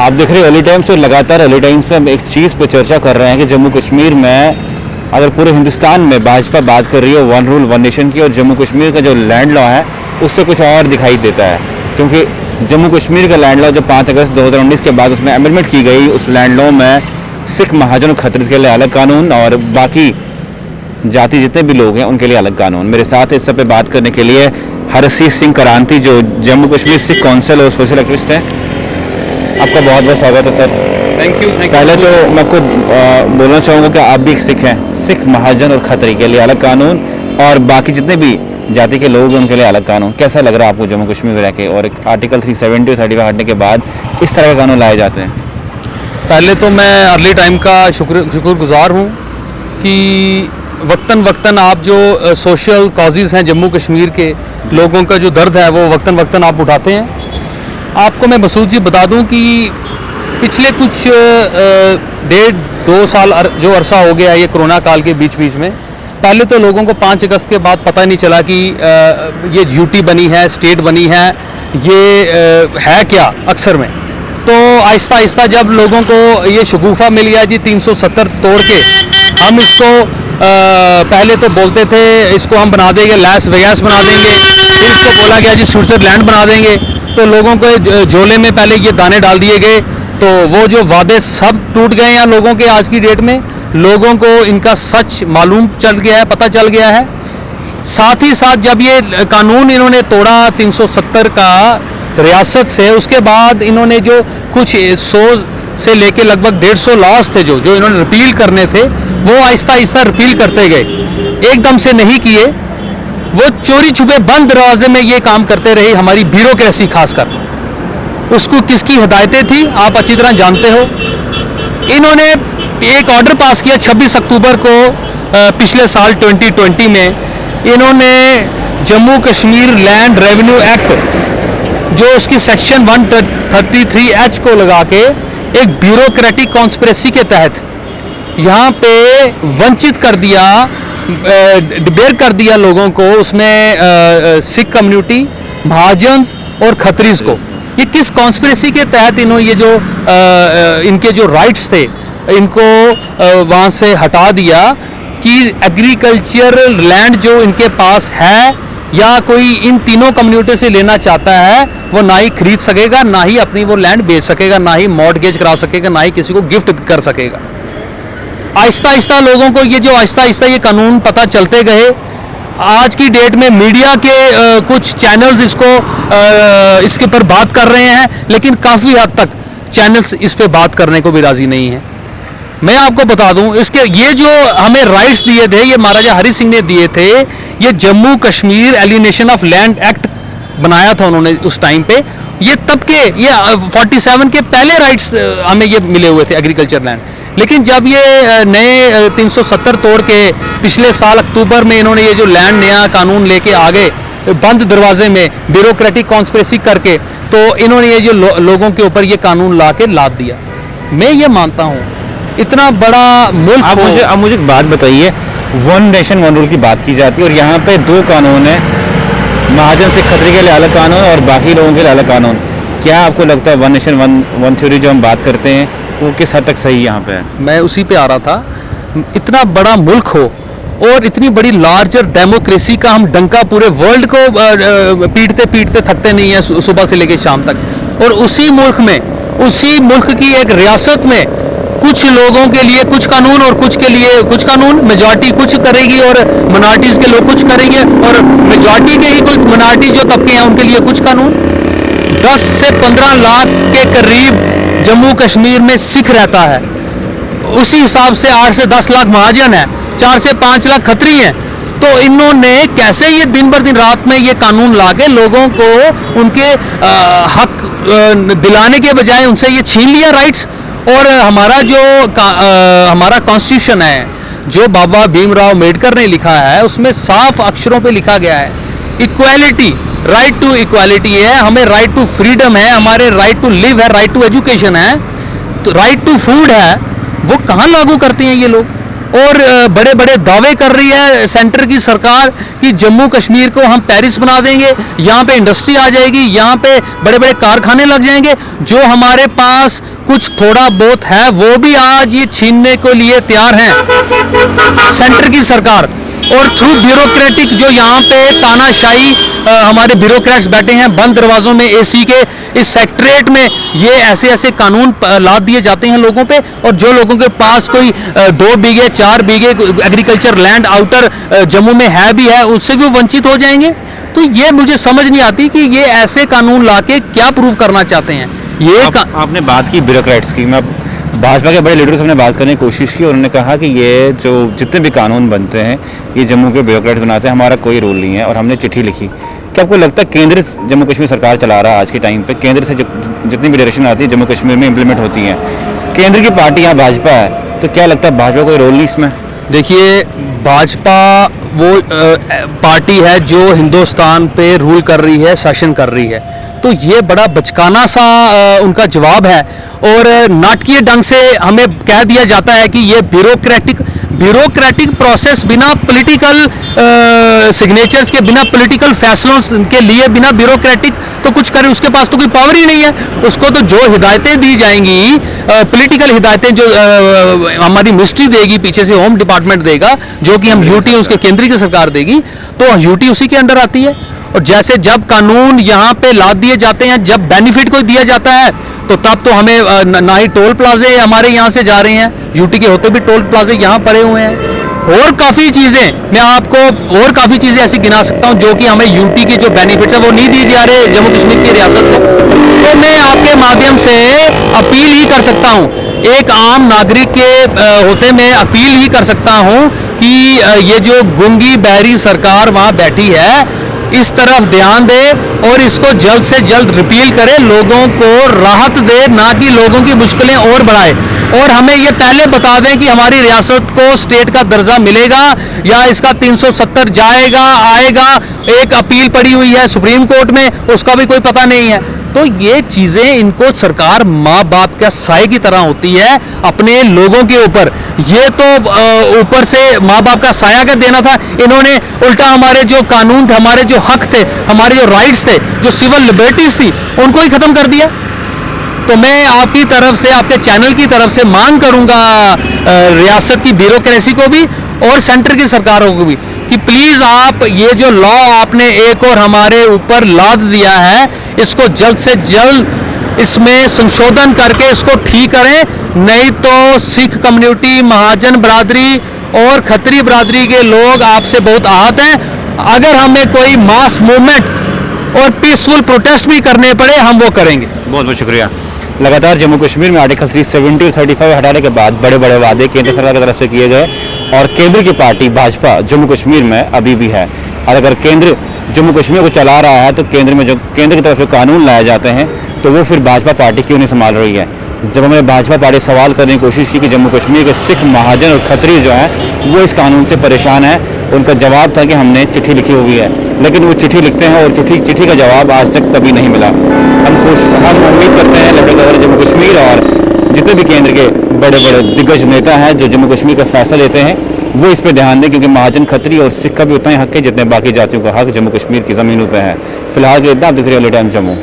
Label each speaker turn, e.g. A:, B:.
A: आप देख रहे हो अर्ली टाइम्स और लगातार अर्ली टाइम्स पे हम एक चीज़ पे चर्चा कर रहे हैं कि जम्मू कश्मीर में अगर पूरे हिंदुस्तान में भाजपा बात कर रही है वन रूल वन नेशन की, और जम्मू कश्मीर का जो लैंड लॉ है उससे कुछ और दिखाई देता है। क्योंकि जम्मू कश्मीर का लैंड लॉ जब 5 अगस्त 2019 के बाद उसमें अमेंडमेंट की गई, उस लैंड लॉ में सिख महाजन और खत्रीज के लिए अलग कानून और बाकी जाति जितने भी लोग हैं उनके लिए अलग कानून। मेरे साथ इस सब पे बात करने के लिए हरसीत सिंह करांती जो जम्मू कश्मीर सिख काउंसिल और सोशल एक्टिविस्ट हैं। आपका बहुत बहुत स्वागत है सर।
B: Thank you.
A: पहले तो मैं खुद बोलना चाहूँगा कि आप भी एक सिख हैं। सिख महाजन और खत्री के लिए अलग कानून और बाकी जितने भी जाति के लोग हैं उनके लिए अलग कानून। कैसा लग रहा है आपको जम्मू कश्मीर में रह के, और एक आर्टिकल 370 और 35 हटने के बाद इस तरह के कानून लाए जाते हैं?
B: पहले तो मैं अर्ली टाइम का शुक्रगुजार हूँ कि वक्तन आप जो सोशल कॉजेज़ हैं जम्मू कश्मीर के लोगों का जो दर्द है वो वक्तन आप उठाते हैं। आपको मैं मसूद जी बता दूं कि पिछले कुछ 1.5-2 साल जो अरसा हो गया ये कोरोना काल के बीच में, पहले तो लोगों को 5 अगस्त के बाद पता नहीं चला कि ये यूटी बनी है, स्टेट बनी है, ये है क्या अक्सर में। तो आहिस्ता आहिस्ता जब लोगों को ये शगुफा मिल गया जी 370 तोड़ के हम इसको पहले तो बोलते थे इसको हम बना देंगे लैस वेगास बना देंगे, फिर इसको बोला गया जी स्विट्जरलैंड बना देंगे। तो लोगों को झोले में पहले ये दाने डाल दिए गए, तो वो जो वादे सब टूट गए हैं लोगों के। आज की डेट में लोगों को इनका सच मालूम चल गया है, पता चल गया है। साथ ही साथ जब ये कानून इन्होंने तोड़ा 370 का रियासत से, उसके बाद इन्होंने जो कुछ 100 से लेके लगभग 150 लॉज थे जो इन्होंने रिपील करने थे, वो आहिस्ता आहिस्ता रिपील करते गए, एकदम से नहीं किए। वो चोरी छुपे बंद दरवाजे में ये काम करते रहे हमारी ब्यूरोक्रेसी खासकर। उसको किसकी हिदायतें थी आप अच्छी तरह जानते हो। इन्होंने एक ऑर्डर पास किया 26 अक्टूबर को पिछले साल 2020 में। इन्होंने Jammu Kashmir land revenue act जो उसकी सेक्शन 133H को लगा के एक ब्यूरोक्रेटिक कॉन्स्पिरेसी के तहत यहाँ पे वंचित कर दिया, डिबेयर कर दिया लोगों को। उसमें सिख कम्युनिटी, महाजन और खत्रीज को ये किस कॉन्स्पिरेसी के तहत इन्होंने ये जो इनके जो राइट्स थे इनको वहाँ से हटा दिया कि एग्रीकल्चरल लैंड जो इनके पास है या कोई इन तीनों कम्युनिटी से लेना चाहता है वो ना ही खरीद सकेगा, ना ही अपनी वो लैंड बेच सकेगा, ना ही मॉर्टगेज करा सकेगा, ना ही किसी को गिफ्ट कर सकेगा। आहिस्ता आहिस्ता लोगों को आहिस्ता आहिस्ता ये कानून पता चलते गए। आज की डेट में मीडिया के कुछ चैनल्स इसके ऊपर बात कर रहे हैं, लेकिन काफ़ी हद तक चैनल्स इस पे बात करने को भी राज़ी नहीं हैं। मैं आपको बता दूं इसके ये जो हमें राइट्स दिए थे, ये महाराजा हरि सिंह ने दिए थे। ये Jammu Kashmir alienation of land act बनाया था उन्होंने उस टाइम पे। ये तब के ये 47 के पहले राइट्स हमें ये मिले हुए थे एग्रीकल्चर लैंड। लेकिन जब ये नए 370 तोड़ के पिछले साल अक्टूबर में इन्होंने ये जो लैंड नया कानून लेके आ गए बंद दरवाजे में ब्यूरोक्रेटिक कॉन्स्पिरेसी करके, तो इन्होंने ये जो लोगों के ऊपर ये कानून ला के लाद दिया। मैं ये मानता हूँ इतना बड़ा मुल्क।
A: आप मुझे एक बात बताइए, वन नेशन वन रूल की बात की जाती है और यहाँ पे 2 कानून है, महाजन सिख खत्री के लिए अलग कानून और बाकी लोगों के लिए अलग कानून। क्या आपको लगता है वन नेशन वन थ्योरी जो हम बात करते हैं वो किस हद तक सही यहाँ पे है?
B: मैं उसी पे आ रहा था। इतना बड़ा मुल्क हो और इतनी बड़ी लार्जर डेमोक्रेसी का हम डंका पूरे वर्ल्ड को पीटते थकते नहीं है सुबह से लेकर शाम तक। और उसी मुल्क की एक रियासत में कुछ लोगों के लिए कुछ कानून और कुछ के लिए कुछ कानून, मेजॉरिटी कुछ करेगी और मिनॉरिटीज़ के लोग कुछ करेंगे, और मेजॉरिटी के ही कोई मिनॉरिटी जो तबके हैं उनके लिए कुछ कानून। 10 से 15 लाख के करीब जम्मू कश्मीर में सिख रहता है, उसी हिसाब से 8 से 10 लाख महाजन है, 4 से 5 लाख खत्री हैं। तो इन्होंने कैसे ये दिन भर दिन रात में ये कानून ला के लोगों को उनके हक दिलाने के बजाय उनसे ये छीन लिया राइट्स। और हमारा जो हमारा कॉन्स्टिट्यूशन है जो बाबा भीमराव अम्बेडकर ने लिखा है उसमें साफ अक्षरों पे लिखा गया है इक्वालिटी, राइट टू इक्वालिटी है, हमें राइट टू फ्रीडम है, हमारे राइट टू लिव है, राइट टू एजुकेशन है, तो राइट टू फूड है। वो कहाँ लागू करते हैं ये लोग? और बड़े बड़े दावे कर रही है सेंटर की सरकार कि जम्मू कश्मीर को हम पेरिस बना देंगे, यहाँ पे इंडस्ट्री आ जाएगी, यहाँ पे बड़े बड़े कारखाने लग जाएंगे। जो हमारे पास कुछ थोड़ा बहुत है वो भी आज ये छीनने के लिए तैयार हैं सेंटर की सरकार। और थ्रू ब्यूरोक्रेटिक जो यहाँ पे तानाशाही हमारे ब्यूरोक्रेट्स बैठे हैं बंद दरवाजों में एसी के इस सेक्रेटरीट में, ये ऐसे ऐसे कानून लाद दिए जाते हैं लोगों पे। और जो लोगों के पास कोई 2 बीघे 4 बीघे एग्रीकल्चर लैंड आउटर जम्मू में है भी है, उससे भी वो वंचित हो जाएंगे। तो ये मुझे समझ नहीं आती कि ये ऐसे कानून लाके क्या प्रूव करना चाहते हैं। ये
A: आपने बात की ब्यूरोक्रेट्स की, मैं भाजपा के बड़े लीडर्स ने बात करने की कोशिश की और उन्होंने कहा कि ये जो जितने भी कानून बनते हैं ये जम्मू के ब्यूरोक्रेट्स बनाते हैं, हमारा कोई रोल नहीं है। और हमने चिट्ठी लिखी। क्या आपको लगता है केंद्र जम्मू कश्मीर सरकार चला रहा है आज के टाइम पे, केंद्र से जितनी भी डायरेक्शन आती है जम्मू कश्मीर में इंप्लीमेंट होती हैं, केंद्र की पार्टी यहाँ भाजपा है, तो क्या लगता है भाजपा का कोई रोल नहीं इसमें?
B: देखिए, भाजपा वो पार्टी है जो हिंदुस्तान पे रूल कर रही है, शासन कर रही है। तो ये बड़ा बचकाना सा उनका जवाब है। और नाटकीय ढंग से हमें कह दिया जाता है कि ये ब्यूरोक्रेटिक प्रोसेस बिना पॉलिटिकल सिग्नेचर्स के, बिना पॉलिटिकल फैसलों के लिए, बिना ब्यूरोक्रेटिक तो कुछ करे, उसके पास तो कोई पावर ही नहीं है। उसको तो जो हिदायतें दी जाएंगी, पॉलिटिकल हिदायतें जो हमारी मिनिस्ट्री देगी, पीछे से होम डिपार्टमेंट देगा, जो कि हम यूटी उसके केंद्रीय की सरकार देगी, तो यूटी उसी के अंडर आती है। और जैसे जब कानून यहाँ पे लाद दिए जाते हैं, जब बेनिफिट कोई दिया जाता है, तो तब तो हमें ना ही टोल प्लाजे हमारे यहाँ से जा रहे हैं, यूटी के होते भी टोल प्लाजे यहाँ पड़े हुए हैं। और काफ़ी चीज़ें मैं आपको और काफ़ी चीज़ें ऐसी गिना सकता हूँ जो कि हमें यूटी की जो बेनिफिट्स है वो नहीं दी जा रहे जम्मू कश्मीर की रियासत को। तो मैं आपके माध्यम से अपील ही कर सकता हूँ, एक आम नागरिक के होते मैं अपील ही कर सकता हूँ कि ये जो गूंगी बहरी सरकार वहाँ बैठी है, इस तरफ ध्यान दे और इसको जल्द से जल्द रिपील करे, लोगों को राहत दे, ना कि लोगों की मुश्किलें और बढ़ाए। और हमें ये पहले बता दें कि हमारी रियासत को स्टेट का दर्जा मिलेगा या इसका 370 जाएगा आएगा। एक अपील पड़ी हुई है सुप्रीम कोर्ट में, उसका भी कोई पता नहीं है। तो ये चीज़ें इनको सरकार माँ बाप का साए की तरह होती है अपने लोगों के ऊपर। ये तो ऊपर से माँ बाप का साया क्या देना था, इन्होंने उल्टा हमारे जो कानून थे, हमारे जो हक थे, हमारे जो राइट्स थे, जो सिविल लिबर्टीज थी, उनको ही ख़त्म कर दिया। तो मैं आपकी तरफ से, आपके चैनल की तरफ से मांग करूंगा रियासत की ब्यूरोक्रेसी को भी और सेंटर की सरकारों को भी कि प्लीज़ आप ये जो लॉ आपने एक और हमारे ऊपर लाद दिया है, इसको जल्द से जल्द इसमें संशोधन करके इसको ठीक करें। नहीं तो सिख कम्युनिटी, महाजन बरादरी और खत्री बरादरी के लोग आपसे बहुत आहत हैं। अगर हमें कोई मास मूवमेंट और पीसफुल प्रोटेस्ट भी करने पड़े, हम वो करेंगे।
A: बहुत बहुत शुक्रिया। लगातार जम्मू कश्मीर में आर्टिकल 370 और 35 हटाने के बाद बड़े बड़े वादे केंद्र सरकार की तरफ से किए गए और केंद्र की पार्टी भाजपा जम्मू कश्मीर में अभी भी है। और अगर केंद्र जम्मू कश्मीर को चला रहा है तो केंद्र में जो केंद्र की तरफ से कानून लाए जाते हैं तो वो फिर भाजपा पार्टी क्यों नहीं संभाल रही है। जब हमें भाजपा पार्टी सवाल करने की कोशिश की कि जम्मू कश्मीर के सिख, महाजन और खत्री जो हैं वो इस कानून से परेशान हैं, उनका जवाब था कि हमने चिट्ठी लिखी हुई है। लेकिन वो चिट्ठी लिखते हैं और चिट्ठी का जवाब आज तक कभी नहीं मिला। हम उम्मीद करते हैं लेफ्टिनेंट गवर्नर जम्मू कश्मीर और जितने भी केंद्र के बड़े बड़े दिग्गज नेता हैं जो जम्मू कश्मीर का फैसला लेते हैं वो इस पर ध्यान दें, क्योंकि महाजन, खत्री और सिख का भी उतना ही हक है जितने बाकी जातियों का हक जम्मू कश्मीर की ज़मीनों पर है। फिलहाल ये इतना, आप देख रहे हैं टाइम्स जम्मू।